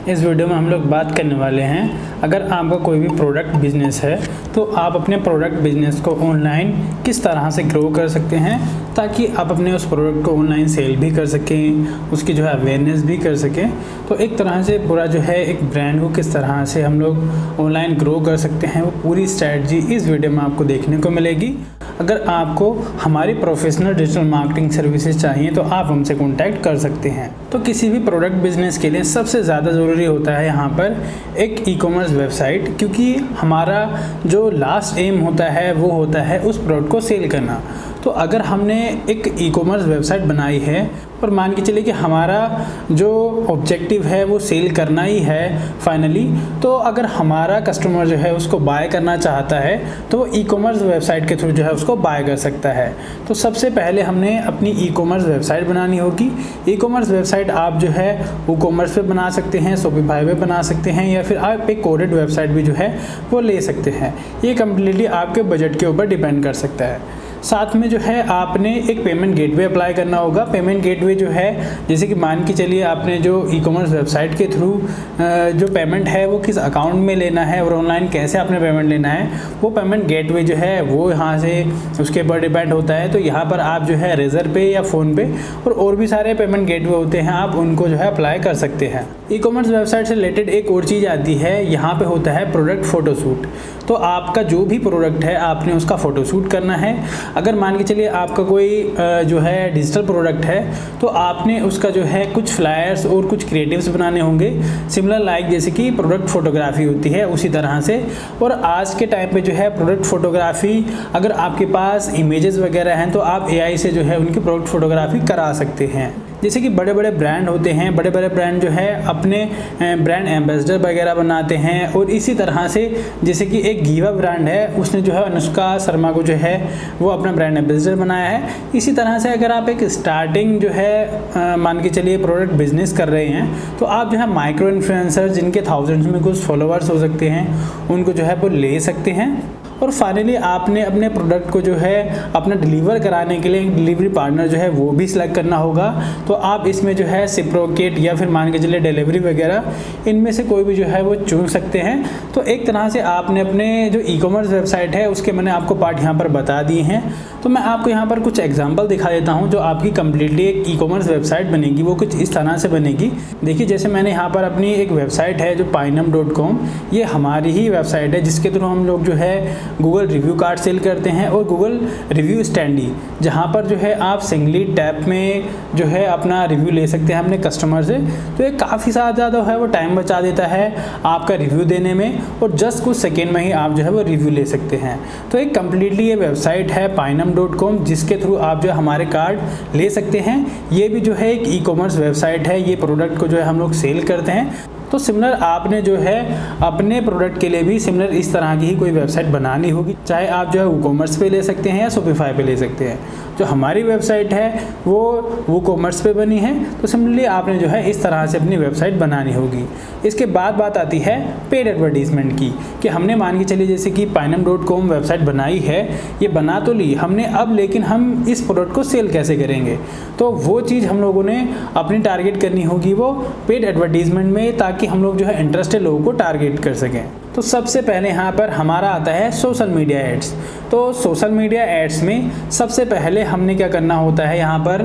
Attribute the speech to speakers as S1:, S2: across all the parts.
S1: इस वीडियो में हम लोग बात करने वाले हैं, अगर आपका कोई भी प्रोडक्ट बिजनेस है तो आप अपने प्रोडक्ट बिजनेस को ऑनलाइन किस तरह से ग्रो कर सकते हैं ताकि आप अपने उस प्रोडक्ट को ऑनलाइन सेल भी कर सकें, उसकी जो है अवेयरनेस भी कर सकें। तो एक तरह से पूरा जो है एक ब्रांड को किस तरह से हम लोग ऑनलाइन ग्रो कर सकते हैं, वो पूरी स्ट्रैटेजी इस वीडियो में आपको देखने को मिलेगी। अगर आपको हमारी प्रोफेशनल डिजिटल मार्केटिंग सर्विसेज चाहिए तो आप हमसे कॉन्टैक्ट कर सकते हैं। तो किसी भी प्रोडक्ट बिजनेस के लिए सबसे ज़्यादा ज़रूरी होता है यहाँ पर एक ई कॉमर्स वेबसाइट, क्योंकि हमारा जो लास्ट एम होता है वो होता है उस प्रोडक्ट को सेल करना। तो अगर हमने एक ई कॉमर्स वेबसाइट बनाई है और मान के चलिए कि हमारा जो ऑब्जेक्टिव है वो सेल करना ही है फाइनली, तो अगर हमारा कस्टमर जो है उसको बाय करना चाहता है तो वो ई कॉमर्स वेबसाइट के थ्रू जो है उसको बाय कर सकता है। तो सबसे पहले हमने अपनी ई कॉमर्स वेबसाइट बनानी होगी। ई कॉमर्स वेबसाइट आप जो है वो कॉमर्स पे बना सकते हैं, शॉपिफाई पे बना सकते हैं, या फिर आप एक कोडेड वेबसाइट भी जो है वो ले सकते हैं। ये कम्प्लीटली आपके बजट के ऊपर डिपेंड कर सकता है। साथ में जो है आपने एक पेमेंट गेटवे अप्लाई करना होगा। पेमेंट गेटवे जो है, जैसे कि मान के चलिए आपने जो ई कॉमर्स वेबसाइट के थ्रू जो पेमेंट है वो किस अकाउंट में लेना है और ऑनलाइन कैसे आपने पेमेंट लेना है, वो पेमेंट गेटवे जो है वो यहाँ से उसके ऊपर डिपेंड होता है। तो यहाँ पर आप जो है रेजर पे या फ़ोन पे और भी सारे पेमेंट गेटवे होते हैं, आप उनको जो है अप्लाई कर सकते हैं। ई कॉमर्स वेबसाइट से रिलेटेड एक और चीज़ आती है, यहाँ पर होता है प्रोडक्ट फ़ोटोशूट। तो आपका जो भी प्रोडक्ट है आपने उसका फ़ोटोशूट करना है। अगर मान के चलिए आपका कोई जो है डिजिटल प्रोडक्ट है तो आपने उसका जो है कुछ फ्लायर्स और कुछ क्रिएटिव्स बनाने होंगे, सिमिलर लाइक जैसे कि प्रोडक्ट फोटोग्राफी होती है उसी तरह से। और आज के टाइम पे जो है प्रोडक्ट फोटोग्राफी, अगर आपके पास इमेजेस वगैरह हैं तो आप एआई से जो है उनकी प्रोडक्ट फोटोग्राफी करा सकते हैं। जैसे कि बड़े बड़े ब्रांड होते हैं, बड़े बड़े ब्रांड जो है अपने ब्रांड एम्बेसडर वगैरह बनाते हैं। और इसी तरह से जैसे कि एक गीवा ब्रांड है, उसने जो है अनुष्का शर्मा को जो है वो अपना ब्रांड एम्बेसडर बनाया है। इसी तरह से अगर आप एक स्टार्टिंग जो है मान के चलिए प्रोडक्ट बिजनेस कर रहे हैं तो आप जो है माइक्रो इन्फ्लुएंसर जिनके थाउजेंड्स में कुछ फॉलोअर्स हो सकते हैं उनको जो है वो ले सकते हैं। और फाइनली आपने अपने प्रोडक्ट को जो है अपना डिलीवर कराने के लिए एक डिलीवरी पार्टनर जो है वो भी सिलेक्ट करना होगा। तो आप इसमें जो है सिप्रोकेट या फिर मान के चलिए डिलीवरी वगैरह, इनमें से कोई भी जो है वो चुन सकते हैं। तो एक तरह से आपने अपने जो ई कॉमर्स वेबसाइट है उसके मैंने आपको पार्ट यहाँ पर बता दिए हैं। तो मैं आपको यहाँ पर कुछ एग्जाम्पल दिखा देता हूँ जो आपकी कम्प्लीटली एक ई कॉमर्स वेबसाइट बनेगी, वो कुछ इस तरह से बनेगी। देखिए जैसे मैंने यहाँ पर अपनी एक वेबसाइट है जो painum.com, ये हमारी ही वेबसाइट है जिसके थ्रू हम लोग जो है गूगल रिव्यू कार्ड सेल करते हैं और गूगल रिव्यू स्टैंडी, जहाँ पर जो है आप सिंगली टैप में जो है अपना रिव्यू ले सकते हैं अपने कस्टमर से। तो ये काफ़ी ज़्यादा है वो टाइम बचा देता है आपका रिव्यू देने में, और जस्ट कुछ सेकेंड में ही आप जो है वो रिव्यू ले सकते हैं। तो एक कम्प्लीटली ये वेबसाइट है painum.com जिसके थ्रू आप जो है हमारे कार्ड ले सकते हैं। ये भी जो है एक ई कॉमर्स वेबसाइट है, ये प्रोडक्ट को जो है हम लोग सेल करते हैं। तो सिमिलर आपने जो है अपने प्रोडक्ट के लिए भी सिमिलर इस तरह की ही कोई वेबसाइट बनानी होगी, चाहे आप जो है वो कॉमर्स पे ले सकते हैं या शॉपिफाई पे ले सकते हैं। जो हमारी वेबसाइट है वो कॉमर्स पे बनी है, तो सिमिलरली आपने जो है इस तरह से अपनी वेबसाइट बनानी होगी। इसके बाद बात आती है पेड एडवर्टीजमेंट की, कि हमने मान के चलिए जैसे कि painum.com वेबसाइट बनाई है, ये बना तो ली हमने, अब लेकिन हम इस प्रोडक्ट को सेल कैसे करेंगे। तो वो चीज़ हम लोगों ने अपनी टारगेट करनी होगी वो पेड एडवर्टीजमेंट में, ताकि हम लोग जो है इंटरेस्टेड लोगों को टारगेट कर सकें। तो सबसे पहले यहाँ पर हमारा आता है सोशल मीडिया एड्स। तो सोशल मीडिया एड्स में सबसे पहले हमने क्या करना होता है, यहाँ पर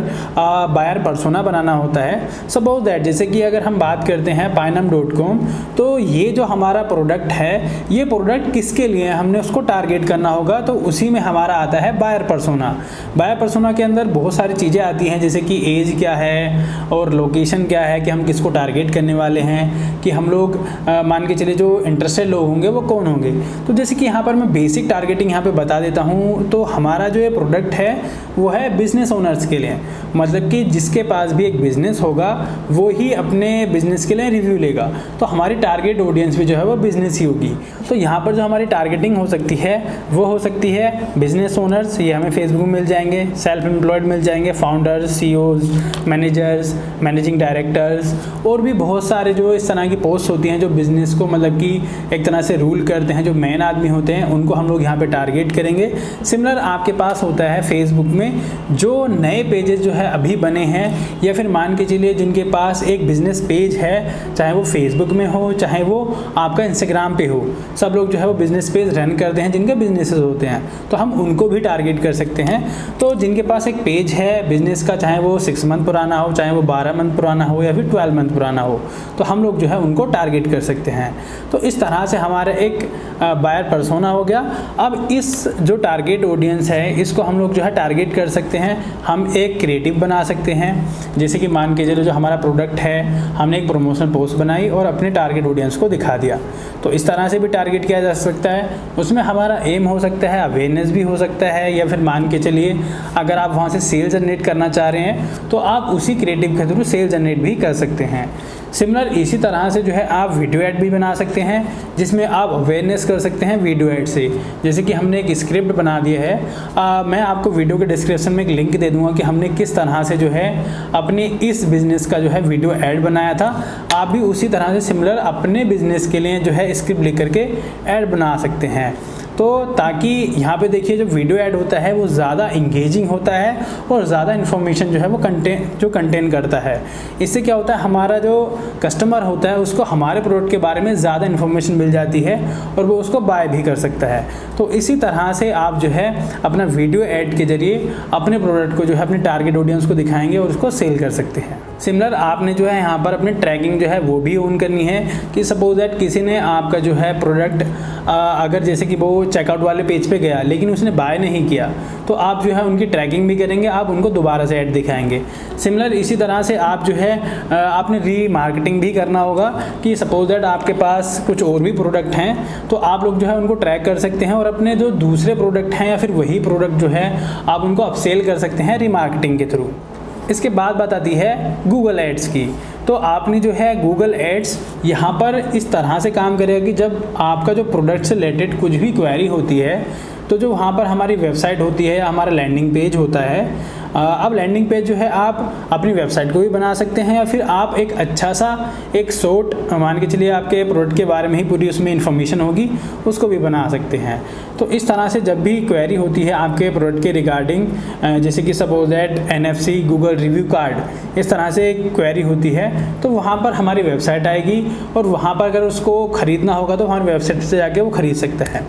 S1: बायर पर्सोना बनाना होता है। सपोज दैट जैसे कि अगर हम बात करते हैं painum.com, तो ये जो हमारा प्रोडक्ट है ये प्रोडक्ट किसके लिए है हमने उसको टारगेट करना होगा। तो उसी में हमारा आता है बायर पर्सोना। बायर पर्सोना के अंदर बहुत सारी चीज़ें आती हैं, जैसे कि एज क्या है और लोकेशन क्या है, कि हम किसको टारगेट करने वाले हैं, कि हम लोग मान के चलिए जो इंटरेस्टेड लोग होंगे वो कौन होंगे। तो जैसे कि यहाँ पर मैं बेसिक टारगेटिंग यहाँ पे बता देता हूँ। तो हमारा जो ये प्रोडक्ट है वो है बिजनेस ओनर्स के लिए, मतलब कि जिसके पास भी एक बिजनेस होगा वो ही अपने बिजनेस के लिए रिव्यू लेगा। तो हमारी टारगेट ऑडियंस भी जो है वो बिजनेस ही होगी। तो यहाँ पर जो हमारी टारगेटिंग हो सकती है वो हो सकती है बिजनेस ओनर्स, ये हमें फेसबुक मिल जाएंगे, सेल्फ एम्प्लॉयड मिल जाएंगे, founders, CEOs, managers, managing directors, और भी बहुत सारे जो इस तरह की पोस्ट होती हैं जो बिजनेस को मतलब कि एक तरह से रूल करते हैं, जो मेन आदमी होते हैं उनको हम लोग यहाँ पे टारगेट करेंगे। सिमिलर आपके पास होता है फेसबुक में जो नए पेजेस जो है अभी बने हैं, या फिर मान के चलिए जिनके पास एक बिजनेस पेज है, चाहे वो फेसबुक में हो चाहे वो आपका इंस्टाग्राम पे हो, सब लोग जो है वो बिजनेस पेज रन करते हैं जिनके बिजनेसेस होते हैं, तो हम उनको भी टारगेट कर सकते हैं। तो जिनके पास एक पेज है बिजनेस का, चाहे वो 6 मंथ पुराना हो, चाहे वो 12 मंथ पुराना हो या फिर 12 मंथ पुराना हो, तो हम लोग जो है उनको टारगेट कर सकते हैं। तो इस तरह से हमारा एक बायर पर्सोना हो गया। अब इस जो टारगेट ऑडियंस है इसको हम लोग जो है टारगेट कर सकते हैं। हम एक क्रिएटिव बना सकते हैं, जैसे कि मान के चलो जो हमारा प्रोडक्ट है हमने एक प्रमोशनल पोस्ट बनाई और अपने टारगेट ऑडियंस को दिखा दिया, तो इस तरह से भी टारगेट किया जा सकता है। उसमें हमारा एम हो सकता है अवेयरनेस भी हो सकता है, या फिर मान के चलिए अगर आप वहाँ से सेल जनरेट करना चाह रहे हैं तो आप उसी क्रिएटिव के थ्रू सेल जनरेट भी कर सकते हैं। सिमिलर इसी तरह से जो है आप वीडियो ऐड भी बना सकते हैं, जिसमें आप अवेयरनेस कर सकते हैं वीडियो ऐड से। जैसे कि हमने एक स्क्रिप्ट बना दिया है, मैं आपको वीडियो के डिस्क्रिप्शन में एक लिंक दे दूंगा कि हमने किस तरह से जो है अपने इस बिज़नेस का जो है वीडियो ऐड बनाया था। आप भी उसी तरह से सिमिलर अपने बिज़नेस के लिए जो है स्क्रिप्ट लिख करके ऐड बना सकते हैं। तो ताकि यहाँ पे देखिए जो वीडियो ऐड होता है वो ज़्यादा इंगेजिंग होता है और ज़्यादा इन्फॉर्मेशन जो है वो कंटेन करता है। इससे क्या होता है, हमारा जो कस्टमर होता है उसको हमारे प्रोडक्ट के बारे में ज़्यादा इन्फॉर्मेशन मिल जाती है और वो उसको बाय भी कर सकता है। तो इसी तरह से आप जो है अपना वीडियो ऐड के जरिए अपने प्रोडक्ट को जो है अपने टारगेट ऑडियंस को दिखाएंगे और उसको सेल कर सकते हैं। सिमिलर आपने जो है यहाँ पर अपनी ट्रैकिंग जो है वो भी ऑन करनी है कि सपोज दैट किसी ने आपका जो है प्रोडक्ट अगर जैसे कि वो चेकआउट वाले पेज पे गया लेकिन उसने बाय नहीं किया, तो आप जो है उनकी ट्रैकिंग भी करेंगे, आप उनको दोबारा से ऐड दिखाएंगे। सिमिलर इसी तरह से आप जो है आपने रीमार्केटिंग भी करना होगा कि सपोज दैट आपके पास कुछ और भी प्रोडक्ट हैं, तो आप लोग जो है उनको ट्रैक कर सकते हैं और अपने जो दूसरे प्रोडक्ट हैं या फिर वही प्रोडक्ट जो है आप उनको अपसेल कर सकते हैं रीमार्केटिंग के थ्रू। इसके बाद बात आती है गूगल एड्स की। तो आपने जो है गूगल एड्स यहाँ पर इस तरह से काम करेगा कि जब आपका जो प्रोडक्ट से रिलेटेड कुछ भी क्वेरी होती है, तो जो वहाँ पर हमारी वेबसाइट होती है या हमारा लैंडिंग पेज होता है, अब लैंडिंग पेज जो है आप अपनी वेबसाइट को भी बना सकते हैं या फिर आप एक अच्छा सा एक शॉर्ट मान के चलिए आपके प्रोडक्ट के बारे में ही पूरी उसमें इन्फॉर्मेशन होगी उसको भी बना सकते हैं। तो इस तरह से जब भी क्वेरी होती है आपके प्रोडक्ट के रिगार्डिंग, जैसे कि suppose that NFC Google review card इस तरह से एक क्वेरी होती है, तो वहाँ पर हमारी वेबसाइट आएगी और वहाँ पर अगर उसको ख़रीदना होगा तो हमारी वेबसाइट से जाके वो ख़रीद सकता है।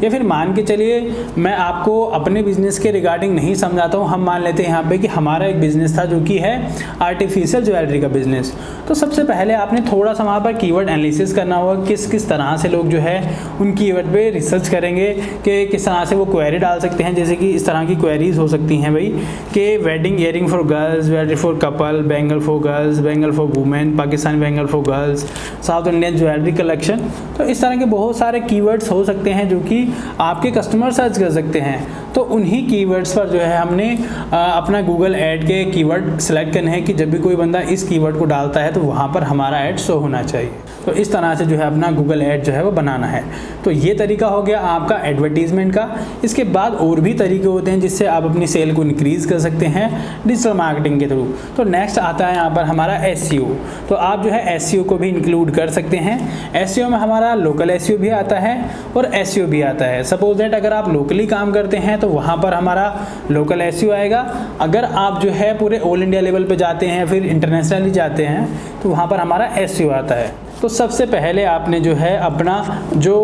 S1: या फिर मान के चलिए मैं आपको अपने बिज़नेस के रिगार्डिंग नहीं समझाता हूँ, हम मान लेते हैं यहाँ पे कि हमारा एक बिज़नेस था जो कि है आर्टिफिशियल ज्वेलरी का बिज़नेस। तो सबसे पहले आपने थोड़ा सा वहाँ पर कीवर्ड एनालिसिस करना होगा, किस तरह से लोग जो है उन कीवर्ड पे रिसर्च करेंगे कि किस तरह से वो क्वेरी डाल सकते हैं। जैसे कि इस तरह की क्वेरीज हो सकती हैं भाई कि wedding earring for girls, jewellery for couple, bangle for girls, bangle for women, Pakistani bangle for girls, South Indian jewellery collection. तो इस तरह के बहुत सारे कीवर्ड्स हो सकते हैं जो कि आपके कस्टमर सर्च कर सकते हैं। तो उन्हीं कीवर्ड्स पर जो है हमने अपना गूगल ऐड के कीवर्ड सेलेक्ट करने हैं कि जब भी कोई बंदा इस कीवर्ड को डालता है तो वहाँ पर हमारा ऐड शो होना चाहिए। तो इस तरह से जो है अपना गूगल ऐड जो है वो बनाना है। तो ये तरीका हो गया आपका एडवर्टीजमेंट का। इसके बाद और भी तरीके होते हैं जिससे आप अपनी सेल को इंक्रीज़ कर सकते हैं डिजिटल मार्केटिंग के थ्रू। तो नेक्स्ट आता है यहाँ पर हमारा SEO। तो आप जो है SEO को भी इंक्लूड कर सकते हैं। SEO में हमारा लोकल SEO भी आता है और SEO भी आता है। सपोज दैट अगर आप लोकली काम करते हैं तो वहाँ पर हमारा लोकल SEO आएगा। अगर आप जो है पूरे ऑल इंडिया लेवल पे जाते हैं फिर इंटरनेशनली जाते हैं तो वहाँ पर हमारा SEO आता है। तो सबसे पहले आपने जो है अपना जो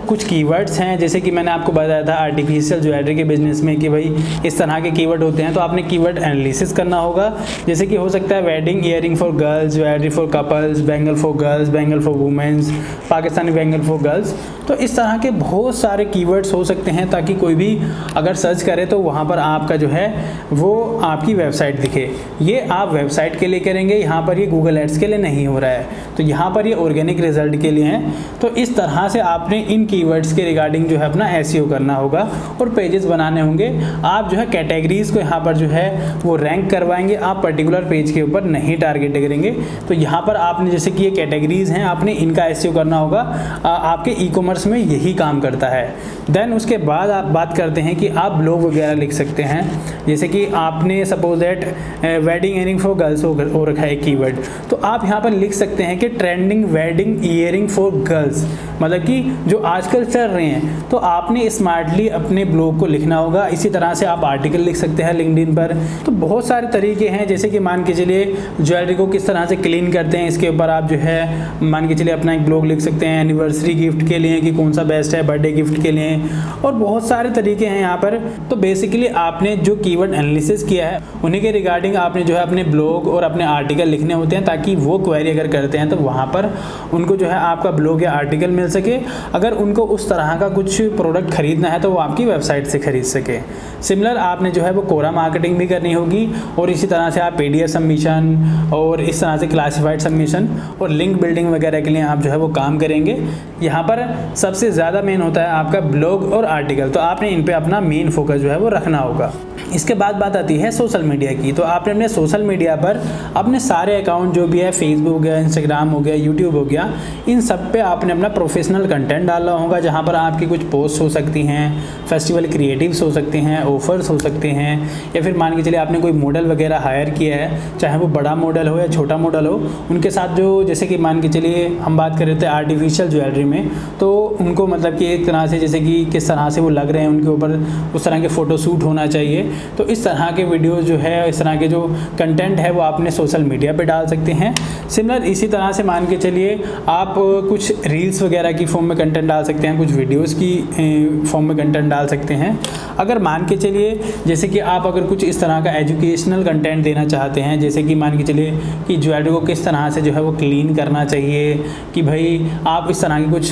S1: कुछ कीवर्ड्स हैं, जैसे कि मैंने आपको बताया था आर्टिफिशियल ज्वेलरी के बिजनेस में कि भाई इस तरह के कीवर्ड होते हैं, तो आपने कीवर्ड एनालिसिस करना होगा। जैसे कि हो सकता है wedding earring for girls, jewellery for couples, bangle for girls, bangle for womens, Pakistani bangle for girls. तो इस तरह के बहुत सारे कीवर्ड्स हो सकते हैं ताकि कोई भी अगर सर्च करे तो वहाँ पर आपका जो है वो आपकी वेबसाइट दिखे। ये आप वेबसाइट के लिए करेंगे, यहाँ पर ये गूगल एड्स के लिए नहीं हो रहा है, तो यहाँ पर ये ऑर्गेनिक रिजल्ट के लिए हैं। तो इस तरह से आपने इन कीवर्ड्स के रिगार्डिंग जो है अपना SEO करना होगा और पेजेस बनाने होंगे। आप जो है कैटेगरीज को यहाँ पर जो है वो रैंक करवाएंगे, आप पर्टिकुलर पेज के ऊपर नहीं टारगेट करेंगे। तो यहाँ पर आपने जैसे कि ये कैटेगरीज हैं आपने इनका SEO करना होगा। आपके ई-कॉमर्स में यही काम करता है। देन उसके बाद आप बात करते हैं कि आप ब्लॉग वगैरह लिख सकते हैं। जैसे कि आपने suppose that wedding earring for girls हो रखा है कीवर्ड, तो आप यहाँ पर लिख सकते हैं कि trending wedding earring for girls, मतलब कि जो आजकल चल रहे हैं, तो आपने स्मार्टली अपने ब्लॉग को लिखना होगा। इसी तरह से आप आर्टिकल लिख सकते हैं लिंक्डइन पर। तो बहुत सारे तरीके हैं, जैसे कि मान के चलिए ज्वेलरी को किस तरह से क्लीन करते हैं, इसके ऊपर आप जो है मान के चलिए अपना एक ब्लॉग लिख सकते हैं। एनिवर्सरी गिफ्ट के लिए कि कौन सा बेस्ट है, बर्थडे गिफ्ट के लिए, और बहुत सारे तरीके हैं यहाँ पर। तो बेसिकली आपने जो कीवर्ड एनालिसिस किया है उन्हीं के रिगार्डिंग आपने जो है अपने ब्लॉग और अपने आर्टिकल लिखने होते हैं, ताकि वो क्वेरी अगर करते हैं तो वहाँ पर उनको जो है आपका ब्लॉग या आर्टिकल मिल सके। अगर उनको उस तरह का कुछ प्रोडक्ट खरीदना है तो वो आपकी वेबसाइट से खरीद सके। सिमिलर आपने जो है वो कोरा मार्केटिंग भी करनी होगी, और इसी तरह से आप PDF सबमिशन और इस तरह से क्लासिफाइड सबमिशन और लिंक बिल्डिंग वगैरह के लिए आप जो है वो काम करेंगे। यहाँ पर सबसे ज़्यादा मेन होता है आपका ब्लॉग और आर्टिकल, तो आपने इन पे अपना मेन फोकस जो है वो रखना होगा। इसके बाद बात आती है सोशल मीडिया की। तो आपने अपने सोशल मीडिया पर अपने सारे अकाउंट जो भी है, फेसबुक हो गया, इंस्टाग्राम हो गया, यूट्यूब हो गया, इन सब पे आपने अपना प्रोफेशनल कंटेंट डालना होगा, जहाँ पर आपकी कुछ पोस्ट हो सकती हैं, फेस्टिवल क्रिएटिव्स हो सकते हैं, ऑफर्स हो सकते हैं, या फिर मान के चलिए आपने कोई मॉडल वगैरह हायर किया है, चाहे वो बड़ा मॉडल हो या छोटा मॉडल हो, उनके साथ जो जैसे कि मान के चलिए हम बात कर रहे थे आर्टिफिशियल ज्वेलरी में, तो उनको मतलब कि एक तरह से जैसे कि किस तरह से वो लग रहे हैं उनके ऊपर, उस तरह के फ़ोटो शूट होना चाहिए। तो इस तरह के वीडियोस जो है, इस तरह के जो कंटेंट है वो आपने सोशल मीडिया पे डाल सकते हैं। सिमिलर इसी तरह से मान के चलिए आप कुछ रील्स वगैरह की फॉर्म में कंटेंट डाल सकते हैं, कुछ वीडियोस की फॉर्म में कंटेंट डाल सकते हैं। अगर मान के चलिए जैसे कि आप अगर कुछ इस तरह का एजुकेशनल कंटेंट देना चाहते हैं, जैसे कि मान के चलिए कि ज्वेलरी को किस तरह से जो है वो क्लीन करना चाहिए, कि भाई आप इस तरह के कुछ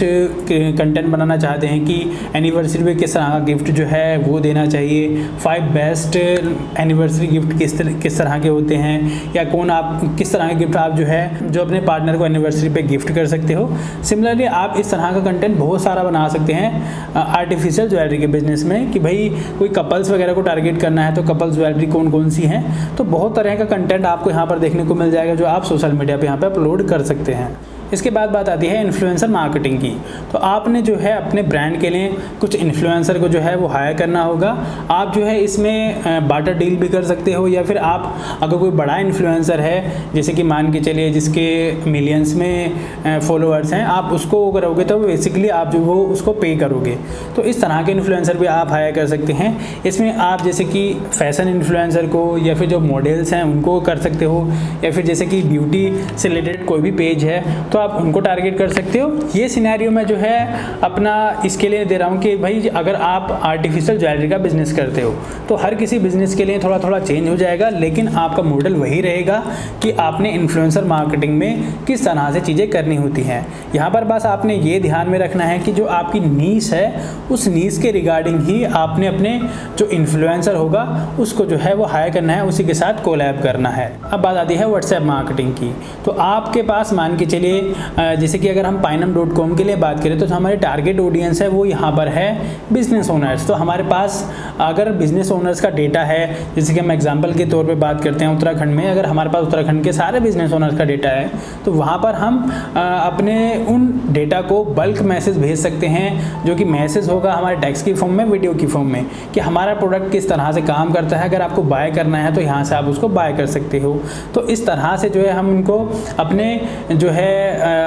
S1: कंटेंट बनाना चाहते हैं कि एनिवर्सरी पे किस तरह का गिफ्ट जो है वो देना चाहिए, 5 बेस्ट एनिवर्सरी गिफ्ट किस तरह के होते हैं, या कौन आप किस तरह के गिफ्ट आप जो है जो अपने पार्टनर को एनिवर्सरी पे गिफ्ट कर सकते हो। सिमिलरली आप इस तरह का कंटेंट बहुत सारा बना सकते हैं आर्टिफिशियल ज्वेलरी के बिजनेस में, कि भाई कोई कपल्स वगैरह को टारगेट करना है तो कपल्स ज्वेलरी कौन कौन सी हैं। तो बहुत तरह का कंटेंट आपको यहाँ पर देखने को मिल जाएगा जो आप सोशल मीडिया पे यहाँ पे अपलोड कर सकते हैं। इसके बाद बात आती है इन्फ्लुएंसर मार्केटिंग की। तो आपने जो है अपने ब्रांड के लिए कुछ इन्फ्लुएंसर को जो है वो हायर करना होगा। आप जो है इसमें बार्टर डील भी कर सकते हो, या फिर आप अगर कोई बड़ा इन्फ्लुएंसर है, जैसे कि मान के चलिए जिसके मिलियंस में फॉलोअर्स हैं, आप उसको करोगे तो बेसिकली आप जो वो उसको पे करोगे। तो इस तरह के इन्फ्लुएंसर भी आप हायर कर सकते हैं। इसमें आप जैसे कि फैशन इन्फ्लुएंसर को, या फिर जो मॉडल्स हैं उनको कर सकते हो, या फिर जैसे कि ब्यूटी से रिलेटेड कोई भी पेज है तो आप उनको टारगेट कर सकते हो। ये सिनेरियो में जो है अपना इसके लिए दे रहा हूँ कि भाई अगर आप आर्टिफिशियल ज्वेलरी का बिजनेस करते हो तो हर किसी बिजनेस के लिए थोड़ा थोड़ा चेंज हो जाएगा, लेकिन आपका मॉडल वही रहेगा कि आपने इन्फ्लुएंसर मार्केटिंग में किस तरह से चीज़ें करनी होती हैं। यहाँ पर बस आपने ये ध्यान में रखना है कि जो आपकी नीश है उस नीश के रिगार्डिंग ही आपने अपने जो इन्फ्लुएंसर होगा उसको जो है वो हायर करना है, उसी के साथ कोलैब करना है। अब बात आती है व्हाट्सएप मार्केटिंग की। तो आपके पास मान के चलिए जैसे कि अगर हम Pinum.com के लिए बात करें तो हमारे टारगेट ऑडियंस है वो यहाँ पर है बिजनेस ओनर्स। तो हमारे पास अगर बिजनेस ओनर्स का डेटा है, जैसे कि हम एग्जांपल के तौर पे बात करते हैं उत्तराखंड में, अगर हमारे पास उत्तराखंड के सारे बिजनेस ओनर्स का डेटा है तो वहाँ पर हम अपने उन डेटा को बल्क मैसेज भेज सकते हैं, जो कि मैसेज होगा हमारे टेक्स्ट की फॉर्म में, वीडियो की फॉर्म में, कि हमारा प्रोडक्ट किस तरह से काम करता है। अगर आपको बाय करना है तो यहाँ से आप उसको बाय कर सकते हो। तो इस तरह से जो है हम उनको अपने जो है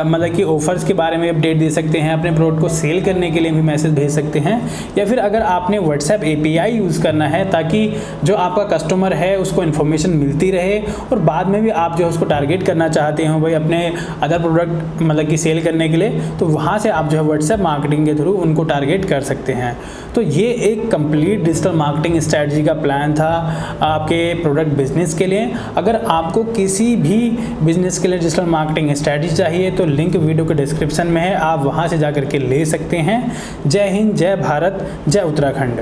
S1: मतलब कि ऑफर्स के बारे में अपडेट दे सकते हैं, अपने प्रोडक्ट को सेल करने के लिए भी मैसेज भेज सकते हैं। या फिर अगर आपने व्हाट्सएप API यूज़ करना है ताकि जो आपका कस्टमर है उसको इन्फॉर्मेशन मिलती रहे, और बाद में भी आप जो है उसको टारगेट करना चाहते हो भाई अपने अदर प्रोडक्ट मतलब कि सेल करने के लिए, तो वहाँ से आप जो है व्हाट्सएप मार्केटिंग के थ्रू उनको टारगेट कर सकते हैं। तो ये एक कंप्लीट डिजिटल मार्केटिंग स्ट्रैटेजी का प्लान था आपके प्रोडक्ट बिजनेस के लिए। अगर आपको किसी भी बिजनेस के लिए डिजिटल मार्केटिंग स्ट्रैटेजी चाहिए तो लिंक वीडियो के डिस्क्रिप्शन में है, आप वहां से जाकर के ले सकते हैं। जय हिंद, जय भारत, जय उत्तराखंड।